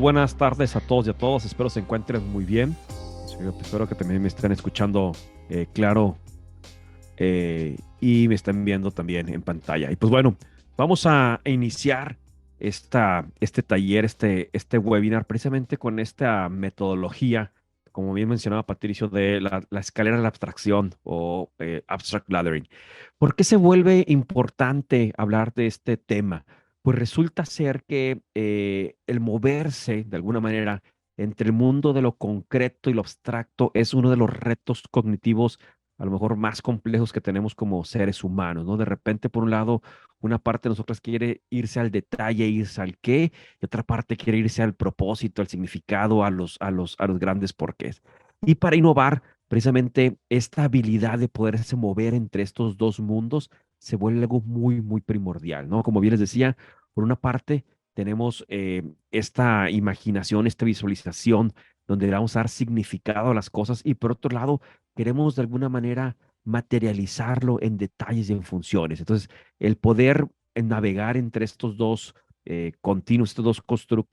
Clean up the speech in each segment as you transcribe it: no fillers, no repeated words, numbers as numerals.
buenas tardes a todos y a todas. Espero se encuentren muy bien. Espero que también me estén escuchando claro y me estén viendo también en pantalla. Y pues bueno, vamos a iniciar este taller, este webinar, precisamente con esta metodología, como bien mencionaba Patricio, de la escalera de la abstracción o abstract laddering. ¿Por qué se vuelve importante hablar de este tema? Pues resulta ser que el moverse de alguna manera entre el mundo de lo concreto y lo abstracto es uno de los retos cognitivos a lo mejor más complejos que tenemos como seres humanos, ¿no? De repente, por un lado, una parte de nosotros quiere irse al detalle, irse al qué, y otra parte quiere irse al propósito, al significado, a los grandes porqués. Y para innovar, precisamente esta habilidad de poderse mover entre estos dos mundos se vuelve algo muy, muy primordial, ¿no? Como bien les decía, por una parte tenemos esta imaginación, esta visualización, donde le vamos a dar significado a las cosas, y por otro lado, queremos de alguna manera materializarlo en detalles y en funciones. Entonces, el poder navegar entre estos dos continuos,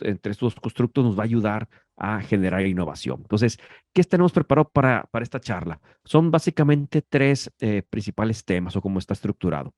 entre estos dos constructos nos va a ayudar a generar innovación. Entonces, ¿qué tenemos preparado para esta charla? Son básicamente tres principales temas o cómo está estructurado.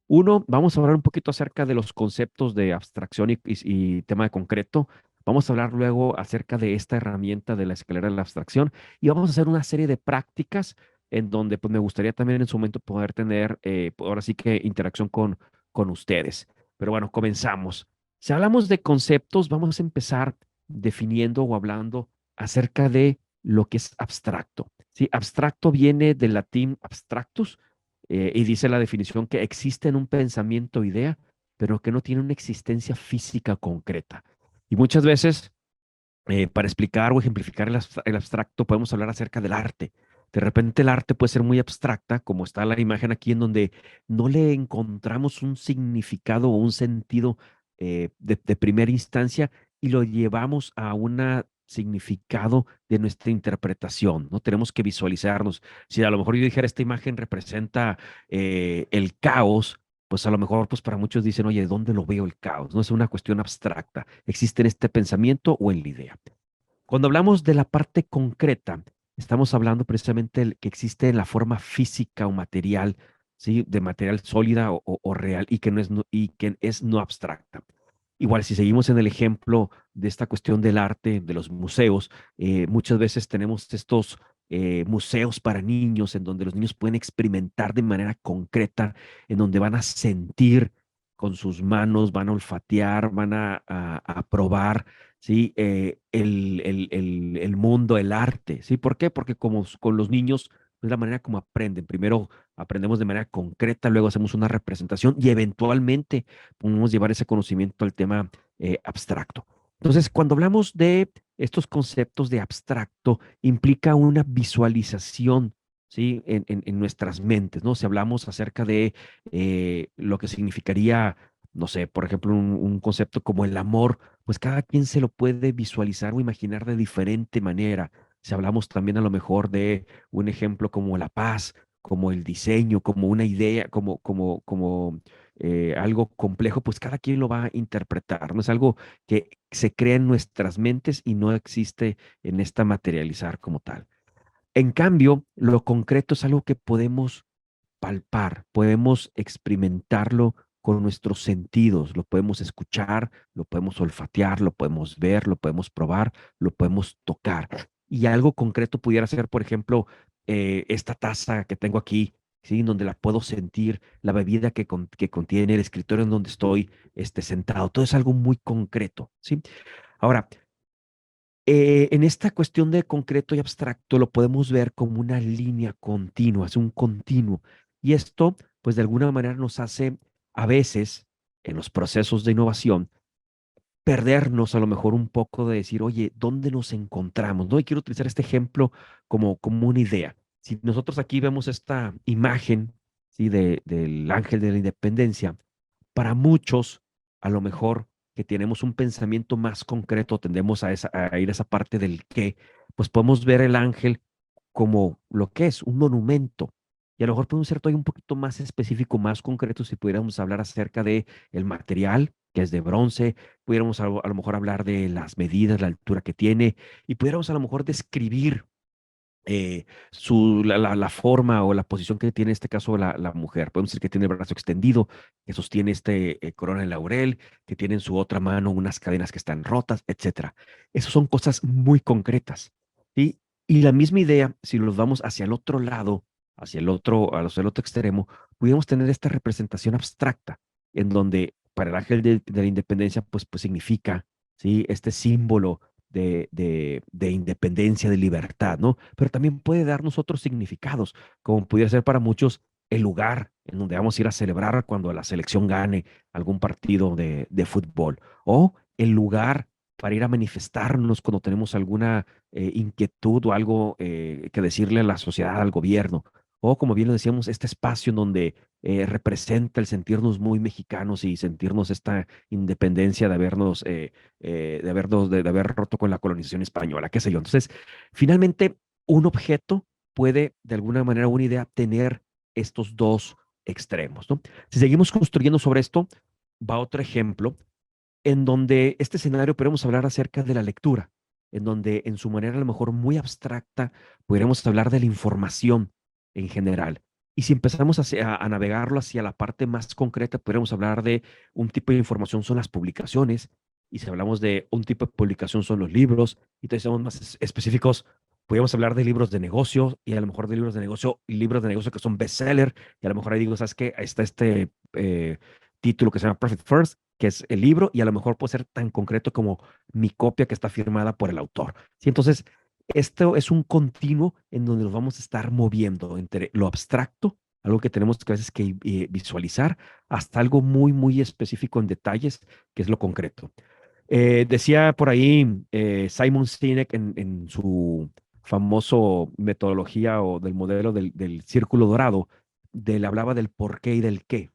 Uno, vamos a hablar un poquito acerca de los conceptos de abstracción y tema de concreto. Vamos a hablar luego acerca de esta herramienta de la escalera de la abstracción y vamos a hacer una serie de prácticas en donde pues, me gustaría también en su momento poder tener, ahora sí que interacción con ustedes. Pero bueno, comenzamos. Si hablamos de conceptos, vamos a empezar definiendo o hablando acerca de lo que es abstracto. ¿Sí? Abstracto viene del latín abstractus, y dice la definición que existe en un pensamiento o idea, pero que no tiene una existencia física concreta. Y muchas veces, para explicar o ejemplificar el abstracto, podemos hablar acerca del arte. De repente el arte puede ser muy abstracta, como está la imagen aquí, en donde no le encontramos un significado o un sentido de primera instancia y lo llevamos a un significado de nuestra interpretación, ¿no? Tenemos que visualizarnos. Si a lo mejor yo dijera esta imagen representa el caos, pues a lo mejor pues para muchos dicen, oye, ¿dónde lo veo el caos? No es una cuestión abstracta. ¿Existe en este pensamiento o en la idea? Cuando hablamos de la parte concreta, estamos hablando precisamente del que existe en la forma física o material, ¿sí? De material sólida o real y que es no abstracta. Igual, si seguimos en el ejemplo de esta cuestión del arte, de los museos, muchas veces tenemos estos museos para niños en donde los niños pueden experimentar de manera concreta, en donde van a sentir con sus manos, van a olfatear, van a probar, ¿sí? El mundo, el arte, ¿sí? ¿Por qué? Porque como con los niños es la manera como aprenden. Primero aprendemos de manera concreta, luego hacemos una representación y eventualmente podemos llevar ese conocimiento al tema abstracto. Entonces, cuando hablamos de estos conceptos de abstracto, implica una visualización, ¿sí? En nuestras mentes, ¿no? Si hablamos acerca de lo que significaría, no sé, por ejemplo, un concepto como el amor, pues cada quien se lo puede visualizar o imaginar de diferente manera. Si hablamos también a lo mejor de un ejemplo como la paz, como el diseño, como una idea, como algo complejo, pues cada quien lo va a interpretar, no es algo que se crea en nuestras mentes y no existe en esta materializar como tal. En cambio, lo concreto es algo que podemos palpar, podemos experimentarlo con nuestros sentidos, lo podemos escuchar, lo podemos olfatear, lo podemos ver, lo podemos probar, lo podemos tocar. Y algo concreto pudiera ser, por ejemplo, esta taza que tengo aquí, ¿sí? En donde la puedo sentir, la bebida que contiene, el escritorio en donde estoy sentado. Todo es algo muy concreto, ¿sí? Ahora, en esta cuestión de concreto y abstracto lo podemos ver como una línea continua, es un continuo. Y esto, pues de alguna manera nos hace a veces, en los procesos de innovación, perdernos a lo mejor un poco de decir, oye, ¿dónde nos encontramos? ¿No? Y quiero utilizar este ejemplo como una idea. Si nosotros aquí vemos esta imagen, ¿sí? Del ángel de la independencia, para muchos, a lo mejor que tenemos un pensamiento más concreto, tendemos a ir a esa parte del qué, pues podemos ver el ángel como lo que es, un monumento. Y a lo mejor podemos ser todavía un poquito más específico, más concreto, si pudiéramos hablar acerca de el material, que es de bronce, pudiéramos a lo mejor hablar de las medidas, la altura que tiene, y pudiéramos a lo mejor describir la forma o la posición que tiene en este caso la mujer. Podemos decir que tiene el brazo extendido, que sostiene corona de laurel, que tiene en su otra mano unas cadenas que están rotas, etcétera. Esas son cosas muy concretas, ¿sí? Y la misma idea, si los vamos hacia el otro lado, hacia el otro extremo, pudiéramos tener esta representación abstracta, en donde para el ángel de la independencia, pues significa, ¿sí? Este símbolo de independencia, de libertad, ¿no? Pero también puede darnos otros significados, como pudiera ser para muchos el lugar en donde vamos a ir a celebrar cuando la selección gane algún partido de fútbol, o el lugar para ir a manifestarnos cuando tenemos alguna inquietud o algo que decirle a la sociedad, al gobierno, o como bien lo decíamos, este espacio en donde representa el sentirnos muy mexicanos y sentirnos esta independencia de haber roto con la colonización española, qué sé yo. Entonces, finalmente, un objeto puede, de alguna manera, una idea, tener estos dos extremos, ¿no? Si seguimos construyendo sobre esto, va otro ejemplo en donde este escenario podemos hablar acerca de la lectura, en donde en su manera a lo mejor muy abstracta podríamos hablar de la información en general. Y si empezamos a navegarlo hacia la parte más concreta, podríamos hablar de un tipo de información son las publicaciones, y si hablamos de un tipo de publicación son los libros, y entonces somos más específicos, podríamos hablar de libros de negocio, y a lo mejor de libros de negocio que son bestseller, y a lo mejor ahí digo, ¿sabes qué? Ahí está este título que se llama Profit First, que es el libro, y a lo mejor puede ser tan concreto como mi copia que está firmada por el autor. ¿Sí? Entonces, esto es un continuo en donde nos vamos a estar moviendo entre lo abstracto, algo que tenemos que a veces que visualizar, hasta algo muy, muy específico en detalles, que es lo concreto. Decía por ahí Simon Sinek en su famoso metodología o del modelo del círculo dorado, hablaba del por qué y del qué.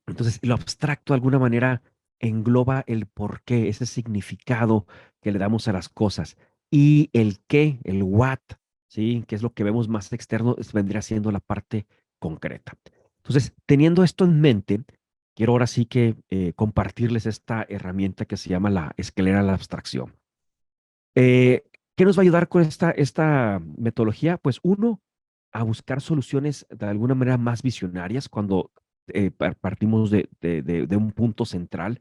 Entonces, lo abstracto de alguna manera engloba el porqué, ese significado que le damos a las cosas. Y el qué, el what, ¿sí? Que es lo que vemos más externo, vendría siendo la parte concreta. Entonces, teniendo esto en mente, quiero ahora sí que compartirles esta herramienta que se llama la escalera de la abstracción. Eh, ¿Qué nos va a ayudar con esta metodología? Pues uno, a buscar soluciones de alguna manera más visionarias cuando partimos de un punto central,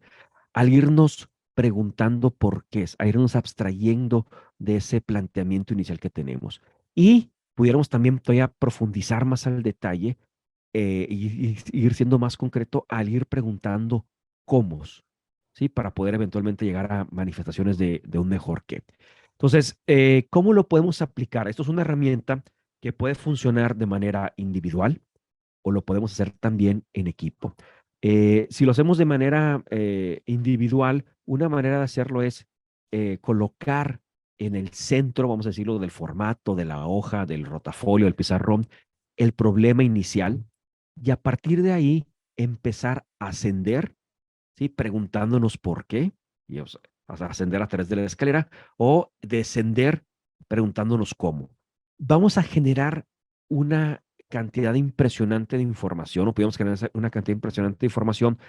al irnos preguntando por qué, a irnos abstrayendo de ese planteamiento inicial que tenemos. Y pudiéramos también todavía profundizar más al detalle y ir siendo más concreto al ir preguntando cómo, ¿sí? Para poder eventualmente llegar a manifestaciones de un mejor qué. Entonces, ¿cómo lo podemos aplicar? Esto es una herramienta que puede funcionar de manera individual o lo podemos hacer también en equipo. Si lo hacemos de manera individual, una manera de hacerlo es colocar en el centro, vamos a decirlo, del formato, de la hoja, del rotafolio, del pizarrón, el problema inicial y a partir de ahí empezar a ascender, ¿sí? Preguntándonos por qué, y o sea, ascender a través de la escalera o descender preguntándonos cómo. Vamos a generar una cantidad impresionante de información, o podemos generar una cantidad impresionante de información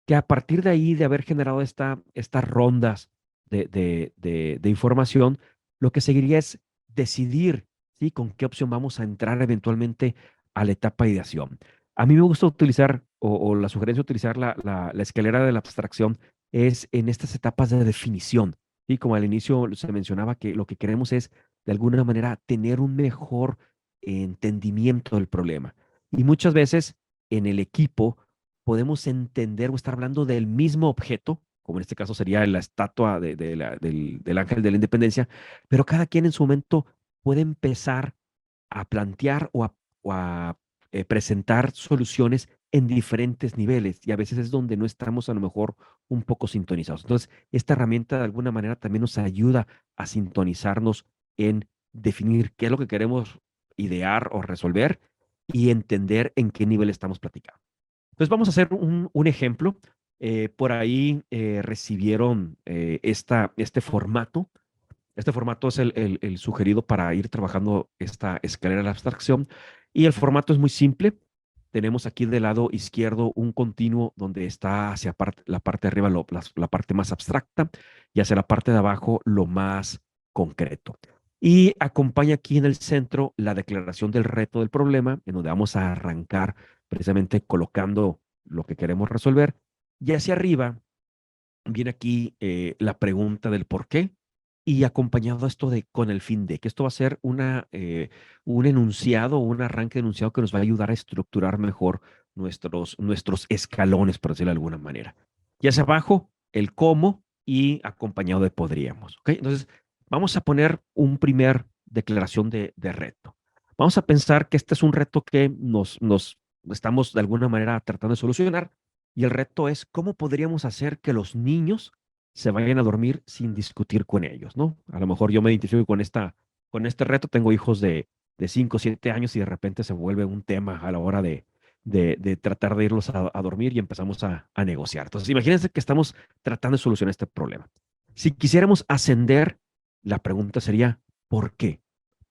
que a partir de ahí, de haber generado estas rondas de información, lo que seguiría es decidir, ¿sí? Con qué opción vamos a entrar eventualmente a la etapa de ideación. A mí me gusta utilizar, o la sugerencia de utilizar la escalera de la abstracción es en estas etapas de definición. Y como al inicio se mencionaba que lo que queremos es, de alguna manera, tener un mejor entendimiento del problema. Y muchas veces en el equipo podemos entender o estar hablando del mismo objeto, como en este caso sería la estatua del Ángel de la Independencia, pero cada quien en su momento puede empezar a plantear o a presentar soluciones en diferentes niveles y a veces es donde no estamos a lo mejor un poco sintonizados. Entonces, esta herramienta de alguna manera también nos ayuda a sintonizarnos en definir qué es lo que queremos idear o resolver y entender en qué nivel estamos platicando. Entonces vamos a hacer un ejemplo. Por ahí recibieron este formato. Este formato es el sugerido para ir trabajando esta escalera de la abstracción. Y el formato es muy simple. Tenemos aquí del lado izquierdo un continuo donde está hacia la parte de arriba la parte más abstracta y hacia la parte de abajo lo más concreto. Y acompaña aquí en el centro la declaración del reto del problema, en donde vamos a arrancar precisamente colocando lo que queremos resolver. Y hacia arriba viene aquí la pregunta del por qué y acompañado esto de con el fin de, que esto va a ser un enunciado, un arranque de enunciado que nos va a ayudar a estructurar mejor nuestros escalones, por decirlo de alguna manera. Y hacia abajo, el cómo y acompañado de podríamos. ¿Ok? Entonces, vamos a poner un primer declaración de reto. Vamos a pensar que este es un reto que nos estamos de alguna manera tratando de solucionar y el reto es cómo podríamos hacer que los niños se vayan a dormir sin discutir con ellos, ¿no? A lo mejor yo me identifico con este reto, tengo hijos de 5 o 7 años y de repente se vuelve un tema a la hora de tratar de irlos a dormir y empezamos a negociar. Entonces, imagínense que estamos tratando de solucionar este problema. Si quisiéramos ascender, la pregunta sería, ¿por qué?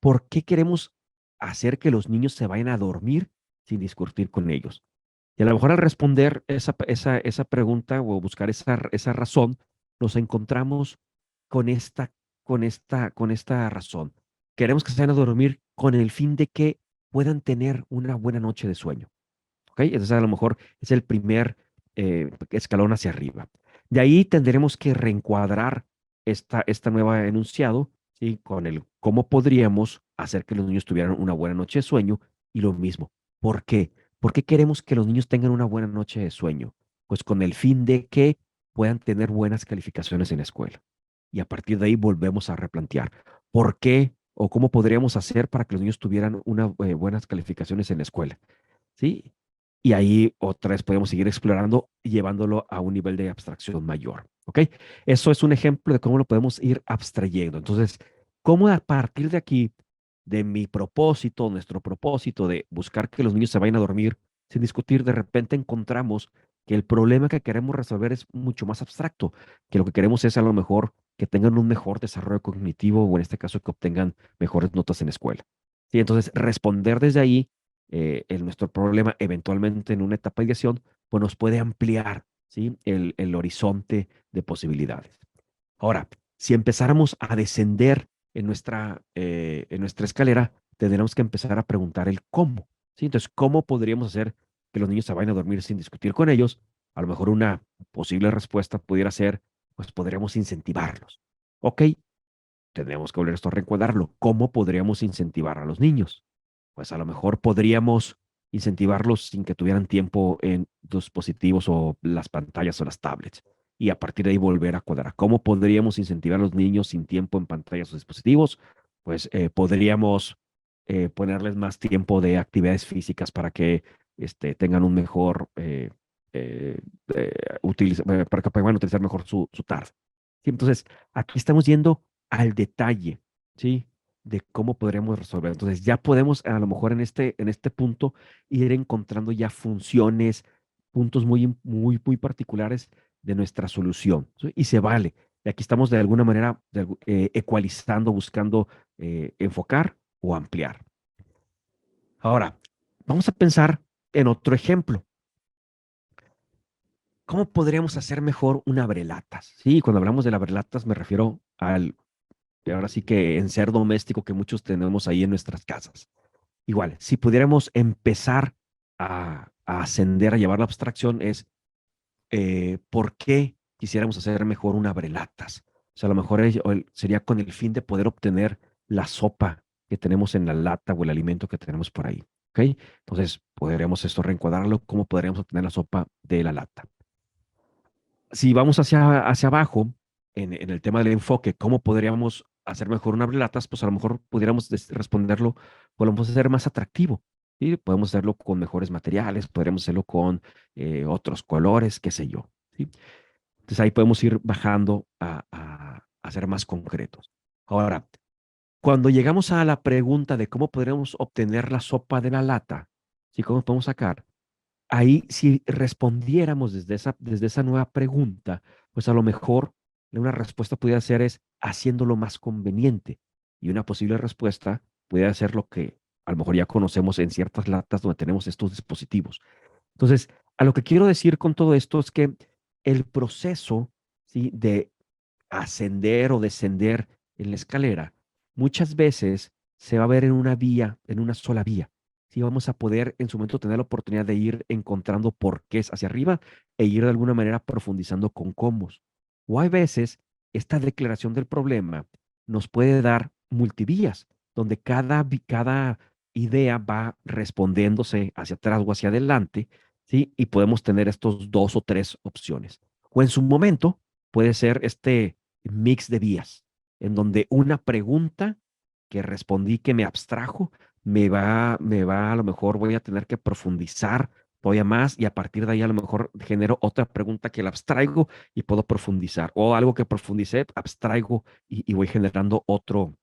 ¿Por qué queremos hacer que los niños se vayan a dormir sin discutir con ellos? Y a lo mejor al responder esa pregunta o buscar esa razón, nos encontramos con esta razón. Queremos que se vayan a dormir con el fin de que puedan tener una buena noche de sueño. ¿Ok? Entonces a lo mejor es el primer escalón hacia arriba. De ahí tendremos que reencuadrar esta nueva enunciado, ¿sí? Con el cómo podríamos hacer que los niños tuvieran una buena noche de sueño y lo mismo. ¿Por qué? ¿Por qué queremos que los niños tengan una buena noche de sueño? Pues con el fin de que puedan tener buenas calificaciones en la escuela. Y a partir de ahí volvemos a replantear. ¿Por qué o cómo podríamos hacer para que los niños tuvieran buenas calificaciones en la escuela? ¿Sí? Y ahí otra vez podemos seguir explorando y llevándolo a un nivel de abstracción mayor. ¿Ok? Eso es un ejemplo de cómo lo podemos ir abstrayendo. Entonces, cómo a partir de aquí, de mi propósito, nuestro propósito de buscar que los niños se vayan a dormir sin discutir, de repente encontramos que el problema que queremos resolver es mucho más abstracto, que lo que queremos es a lo mejor que tengan un mejor desarrollo cognitivo o en este caso que obtengan mejores notas en la escuela. ¿Sí? Entonces, responder desde ahí nuestro problema eventualmente en una etapa de ideación, pues nos puede ampliar, ¿sí? El horizonte de posibilidades. Ahora, si empezáramos a descender en nuestra escalera, tendríamos que empezar a preguntar el cómo, ¿sí? Entonces, ¿cómo podríamos hacer que los niños se vayan a dormir sin discutir con ellos? A lo mejor una posible respuesta pudiera ser, pues podríamos incentivarlos. Ok, tendríamos que volver esto a reencuadrarlo. ¿Cómo podríamos incentivar a los niños? Pues a lo mejor podríamos incentivarlos sin que tuvieran tiempo en dispositivos o las pantallas o las tablets. Y a partir de ahí volver a cuadrar. ¿Cómo podríamos incentivar a los niños sin tiempo en pantallas o dispositivos? Pues podríamos ponerles más tiempo de actividades físicas para que tengan un mejor, eh, para que puedan utilizar mejor su tarde. Sí, entonces, aquí estamos yendo al detalle, ¿sí? De cómo podríamos resolver. Entonces, ya podemos a lo mejor en este punto ir encontrando ya funciones, puntos muy particulares de nuestra solución, ¿sí? Y se vale. Y aquí estamos de alguna manera ecualizando, buscando enfocar o ampliar. Ahora, vamos a pensar en otro ejemplo. ¿Cómo podríamos hacer mejor un abrelatas? Sí, cuando hablamos del abrelatas me refiero al, ahora sí que en ser doméstico que muchos tenemos ahí en nuestras casas. Igual, si pudiéramos empezar a ascender, a llevar la abstracción, es por qué quisiéramos hacer mejor un abrelatas. O sea, a lo mejor sería con el fin de poder obtener la sopa que tenemos en la lata o el alimento que tenemos por ahí. ¿Ok? Entonces, podríamos esto reencuadrarlo, cómo podríamos obtener la sopa de la lata. Si vamos hacia abajo, en el tema del enfoque, ¿cómo podríamos hacer mejor un abrelatas? Pues a lo mejor pudiéramos responderlo, podemos hacer más atractivo. ¿Sí? Podemos hacerlo con mejores materiales, podríamos hacerlo con otros colores, qué sé yo. ¿Sí? Entonces ahí podemos ir bajando a ser más concretos. Ahora, cuando llegamos a la pregunta de cómo podríamos obtener la sopa de la lata, ¿sí? ¿Cómo podemos sacar? Ahí, si respondiéramos desde esa nueva pregunta, pues a lo mejor una respuesta pudiera ser es haciéndolo más conveniente. Y una posible respuesta pudiera ser lo que a lo mejor ya conocemos en ciertas latas donde tenemos estos dispositivos. Entonces, a lo que quiero decir con todo esto es que el proceso, ¿sí?, de ascender o descender en la escalera, muchas veces se va a ver en una vía, en una sola vía. Sí, vamos a poder en su momento tener la oportunidad de ir encontrando porqués hacia arriba e ir de alguna manera profundizando con cómo. O hay veces, esta declaración del problema nos puede dar multivías, donde cada idea va respondiéndose hacia atrás o hacia adelante, ¿sí? Y podemos tener estos dos o tres opciones. O en su momento puede ser este mix de vías, en donde una pregunta que respondí que me abstrajo, a lo mejor voy a tener que profundizar todavía más y a partir de ahí a lo mejor genero otra pregunta que la abstraigo y puedo profundizar. O algo que profundicé, abstraigo y voy generando otro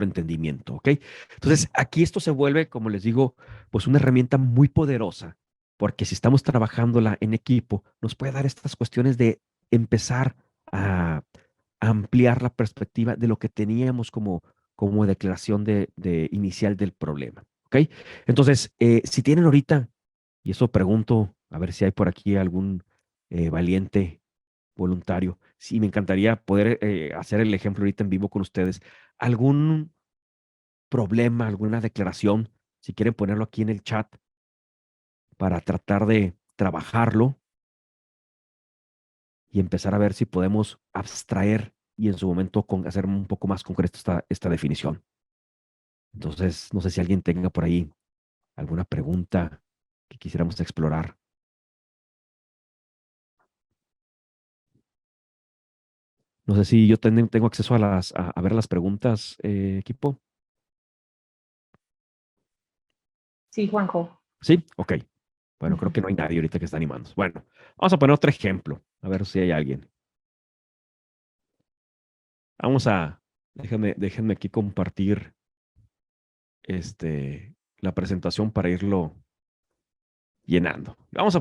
entendimiento, ¿ok? Entonces, aquí esto se vuelve, como les digo, pues una herramienta muy poderosa, porque si estamos trabajándola en equipo, nos puede dar estas cuestiones de empezar a ampliar la perspectiva de lo que teníamos como declaración de inicial del problema, ¿ok? Entonces, si tienen ahorita, y eso pregunto, a ver si hay por aquí algún valiente voluntario. Sí, me encantaría poder hacer el ejemplo ahorita en vivo con ustedes. ¿Algún problema, alguna declaración? Si quieren ponerlo aquí en el chat para tratar de trabajarlo y empezar a ver si podemos abstraer y en su momento hacer un poco más concreta esta definición. Entonces, no sé si alguien tenga por ahí alguna pregunta que quisiéramos explorar. No sé si yo tengo acceso a ver las preguntas, equipo. Sí, Juanjo. ¿Sí? Ok. Bueno, creo que no hay nadie ahorita que está animando. Bueno, vamos a poner otro ejemplo, a ver si hay alguien. Vamos a, déjenme aquí compartir la presentación para irlo llenando. Vamos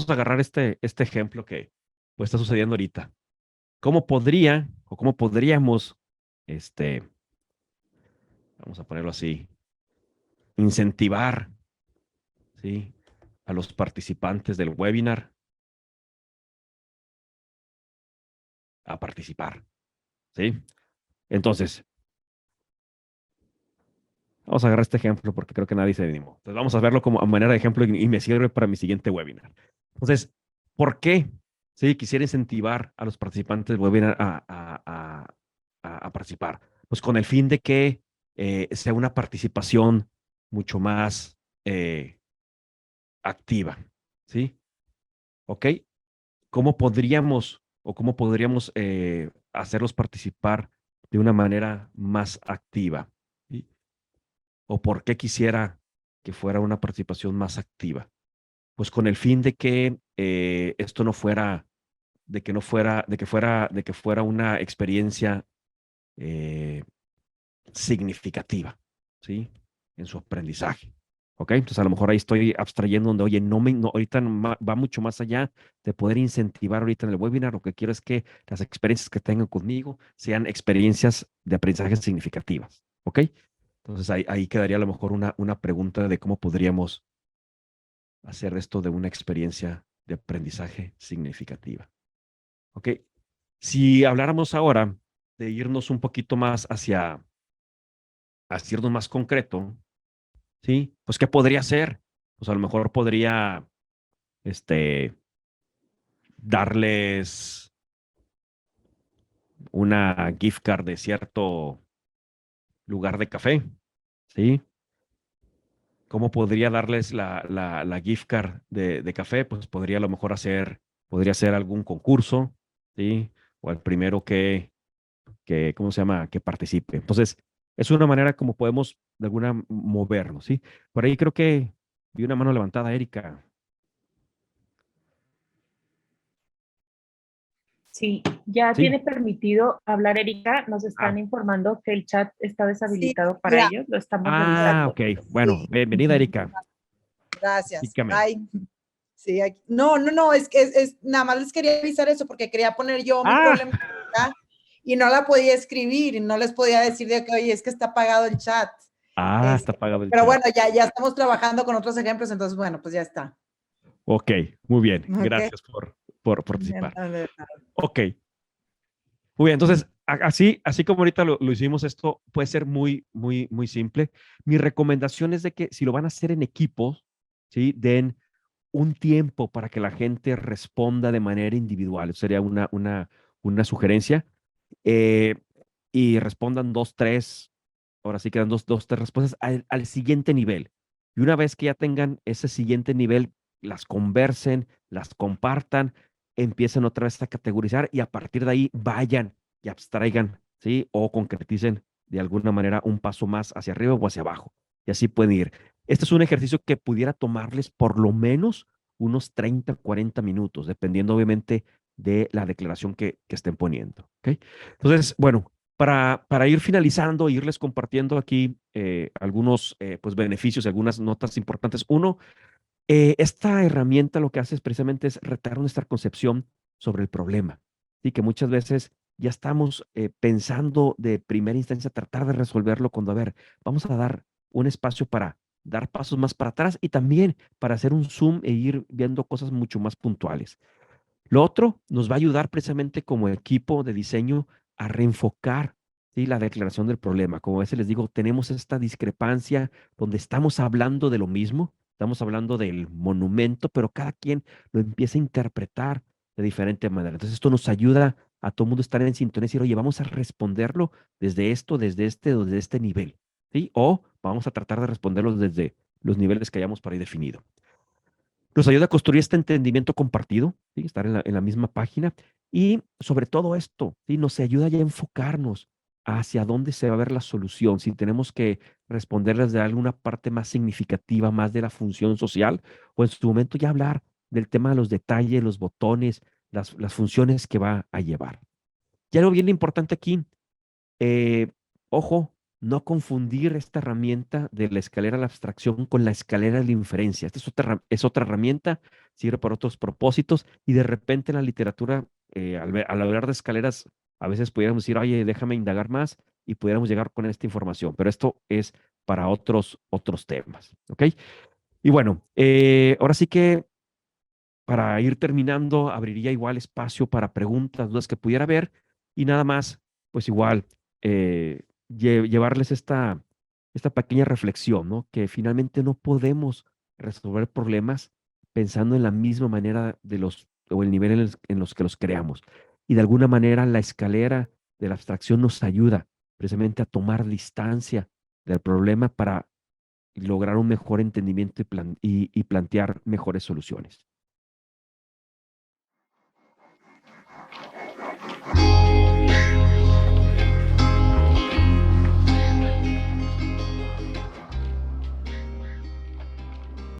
a agarrar este ejemplo que pues, está sucediendo ahorita. ¿Cómo podría o cómo podríamos, vamos a ponerlo así, incentivar, ¿sí?, a los participantes del webinar a participar, ¿sí? Entonces, vamos a agarrar este ejemplo porque creo que nadie se animó. Entonces, vamos a verlo como a manera de ejemplo y me sirve para mi siguiente webinar. Entonces, ¿por qué? Sí, quisiera incentivar a los participantes del webinar a participar. Pues con el fin de que sea una participación mucho más activa, ¿sí? ¿Ok? ¿Cómo podríamos hacerlos participar de una manera más activa? ¿Sí? ¿O por qué quisiera que fuera una participación más activa? Pues con el fin de que esto no fuera, de que no fuera, de que fuera una experiencia eh, significativa, ¿sí? En su aprendizaje. ¿Ok? Entonces a lo mejor ahí estoy abstrayendo donde, oye, ahorita va mucho más allá de poder incentivar ahorita en el webinar. Lo que quiero es que las experiencias que tengan conmigo sean experiencias de aprendizaje significativas. ¿Ok? Entonces ahí quedaría a lo mejor una pregunta de cómo podríamos hacer esto de una experiencia de aprendizaje significativa. ¿Ok? Si habláramos ahora de irnos un poquito más hacia irnos más concreto, ¿sí? Pues, ¿qué podría ser? Pues, a lo mejor podría, este, darles una gift card de cierto lugar de café, ¿sí? ¿Cómo podría darles la gift card de café? Pues, podría ser algún concurso, ¿sí? O el primero ¿cómo se llama?, que participe. Entonces, es una manera como podemos de alguna movernos, ¿sí? Por ahí creo que vi una mano levantada, Erika. Sí, ya Sí. tiene permitido hablar Erika. Nos Ah, están informando que el chat está Sí, deshabilitado para mira, ellos. Lo estamos revisando. ok. Bueno, sí, bienvenida, Ujú. Erika. gracias. Dígame. Ay, sí, no, es que nada más les quería avisar eso porque quería poner yo mi Ah, problema y no la podía escribir y no les podía decir de que, oye, es que está apagado el chat. Está apagado el Pero chat. bueno, ya estamos trabajando con otros ejemplos, entonces, bueno, pues ya está. Ok, muy bien. Ok. Gracias por participar. Ándale. Ok, muy bien. Entonces, así como ahorita lo hicimos, esto puede ser muy, muy, muy simple. Mi recomendación es de que si lo van a hacer en equipo, ¿sí? Den un tiempo para que la gente responda de manera individual. Sería una sugerencia. eh, y respondan dos, tres, ahora sí quedan dos, tres respuestas al siguiente nivel. Y una vez que ya tengan ese siguiente nivel, las conversen, las compartan, empiecen otra vez a categorizar y a partir de ahí vayan y abstraigan, ¿sí? O concreticen de alguna manera un paso más hacia arriba o hacia abajo. Y así pueden ir. Este es un ejercicio que pudiera tomarles por lo menos unos 30, 40 minutos, dependiendo obviamente de la declaración que estén poniendo. ¿Ok? Entonces, bueno, para ir finalizando, irles compartiendo aquí algunos pues, beneficios y algunas notas importantes. Uno, esta herramienta lo que hace es precisamente es retar nuestra concepción sobre el problema. Y que muchas veces ya estamos pensando de primera instancia tratar de resolverlo cuando, a ver, vamos a dar un espacio para dar pasos más para atrás y también para hacer un zoom e ir viendo cosas mucho más puntuales. Lo otro nos va a ayudar precisamente como equipo de diseño a reenfocar, ¿sí? La declaración del problema. Como a veces les digo, tenemos esta discrepancia donde estamos hablando de lo mismo, estamos hablando del monumento, pero cada quien lo empieza a interpretar de diferente manera. Entonces esto nos ayuda a todo el mundo estar en sintonía y decir, oye, vamos a responderlo desde esto, desde este o desde este nivel, ¿sí? O vamos a tratar de responderlo desde los niveles que hayamos por ahí definido. Nos ayuda a construir este entendimiento compartido, ¿sí? Estar en la misma página y sobre todo esto, ¿sí? Nos ayuda ya a enfocarnos hacia dónde se va a ver la solución, si tenemos que responderles de alguna parte más significativa, más de la función social, o en su momento ya hablar del tema de los detalles, los botones, las funciones que va a llevar. Y algo bien importante aquí, eh, ojo, no confundir esta herramienta de la escalera de la abstracción con la escalera de la inferencia. Esta es otra herramienta, sirve para otros propósitos y de repente en la literatura, al hablar de escaleras, a veces pudiéramos decir, oye, déjame indagar más y pudiéramos llegar con esta información, pero esto es para otros temas, ¿ok? Y bueno, ahora sí que para ir terminando, abriría igual espacio para preguntas, dudas que pudiera haber y nada más, pues igual, llevarles esta pequeña reflexión, ¿no? Que finalmente no podemos resolver problemas pensando en la misma manera o el nivel en los que los creamos. Y de alguna manera la escalera de la abstracción nos ayuda precisamente a tomar distancia del problema para lograr un mejor entendimiento y plantear mejores soluciones.